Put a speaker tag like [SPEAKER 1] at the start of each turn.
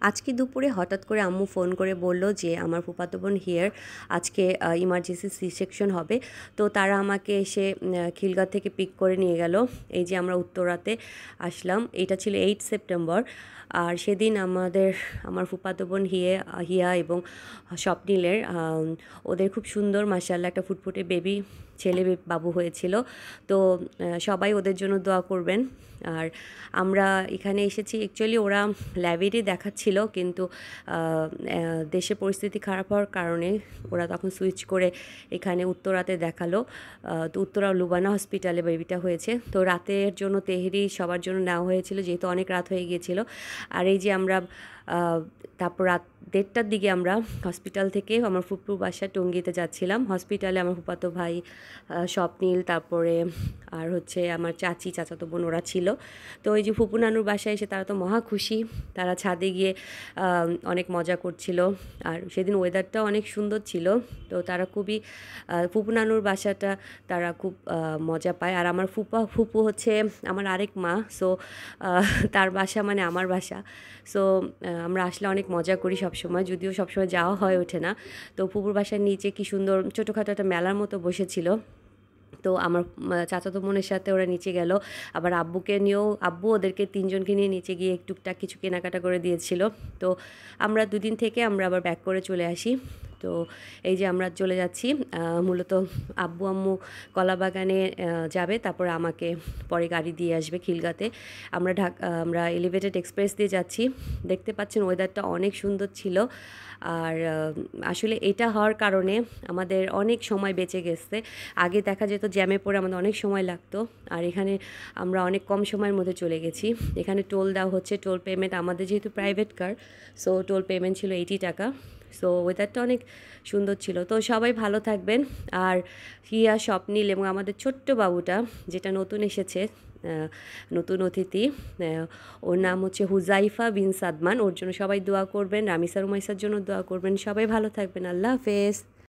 [SPEAKER 1] আজকে দুপুরে হঠাৎ করে আম্মু ফোন করে বলল যে আমার ফুফাতো বোন হিয়ার আজকে ইমার্জেন্সি সি সেকশন হবে। তো তারা আমাকে এসে খিলগাঁও থেকে পিক করে নিয়ে গেল। এই যে আমরা উত্তরাতে আসলাম, এটা ছিল 8 সেপ্টেম্বর। আর সেদিন আমার ফুফাতো বোন হিয়া এবং স্বপ্নিলের ওদের খুব সুন্দর মাশাআল্লাহ একটা ফুটফুটে বেবি ছেলে বাবু হয়েছিল। তো সবাই ওদের জন্য দোয়া করবেন। আর আমরা এখানে এসেছি, অ্যাকচুয়ালি ওরা ল্যাবেরই দেখাচ্ছিল, কিন্তু দেশের পরিস্থিতি খারাপ হওয়ার কারণে ওরা তখন সুইচ করে এখানে উত্তরাতে দেখালো। তো উত্তরা লুবানা হসপিটালে বেবিটা হয়েছে। তো রাতের জন্য তেহরি সবার জন্য নেওয়া হয়েছিল, যেহেতু অনেক রাত হয়ে গিয়েছিল। আর এই যে আমরা তারপর রাত 1:30টার দিকে আমরা হসপিটাল থেকে আমার ফুপুর বাসা টঙ্গীতে যাচ্ছিলাম। হসপিটালে আমার ফুফাতো ভাই স্বপ্নিল, তারপরে আর হচ্ছে আমার চাচাতো বোন ওরা ছিল। তো ওই যে ফুপু নানুর বাসায় এসে তারা তো মহা খুশি। তারা ছাদে গিয়ে অনেক মজা করছিল। আর সেদিন ওয়েদারটাও অনেক সুন্দর ছিল। তো তারা খুবই ফুপু নানুর বাসাটা তারা খুব মজা পায়। আর আমার ফুপু হচ্ছে আমার আরেক মা। সো তার বাসা মানে আমার বাসা। সো আমরা আসলে অনেক মজা করি সবসময়, যদিও সবসময় যাওয়া হয়ে ওঠে না। তো ফুপুর বাসার নিচে কি সুন্দর ছোটোখাটো একটা মেলার মতো বসেছিল। তো আমার চাচাতো বোনের সাথে ওরা নিচে গেল। আবার আব্বুকে নিয়েও, আব্বু ওদেরকে তিনজনকে নিয়ে নিচে গিয়ে টুকটাক কিছু কেনাকাটা করে দিয়েছিল। তো আমরা দুদিন থেকে আমরা আবার ব্যাক করে চলে আসি। তো এই যে আমরা চলে যাচ্ছি, মূলত আব্বু আম্মু কলাবাগানে যাবে, তারপরে আমাকে পরে গাড়ি দিয়ে আসবে খিলগাঁতে। আমরা এলিভেটেড এক্সপ্রেস দিয়ে যাচ্ছি। দেখতে পাচ্ছেন ওয়েদারটা অনেক সুন্দর ছিল। আর আসলে এটা হওয়ার কারণে আমাদের অনেক সময় বেঁচে গেছে। আগে দেখা যেত জ্যামে পড়ে আমাদের অনেক সময় লাগতো, আর এখানে আমরা অনেক কম সময়ের মধ্যে চলে গেছি। এখানে টোল দেওয়া হচ্ছে, টোল পেমেন্ট আমাদের যেহেতু private car, so toll payment ছিল 80 টাকা। সো ওয়েদারটা অনেক সুন্দর ছিল। তো সবাই ভালো থাকবেন। আর হিয়া, স্বপ্নিল এবং আমাদের ছোট্ট বাবুটা যেটা নতুন এসেছে, নতুন অতিথি, ওর নাম হচ্ছে হুজাইফা বিন সাদমান। ওর জন্য সবাই দোয়া করবেন, রামিসা রুমাইসার জন্য দোয়া করবেন। সবাই ভালো থাকবেন। আল্লাহ হাফেজ।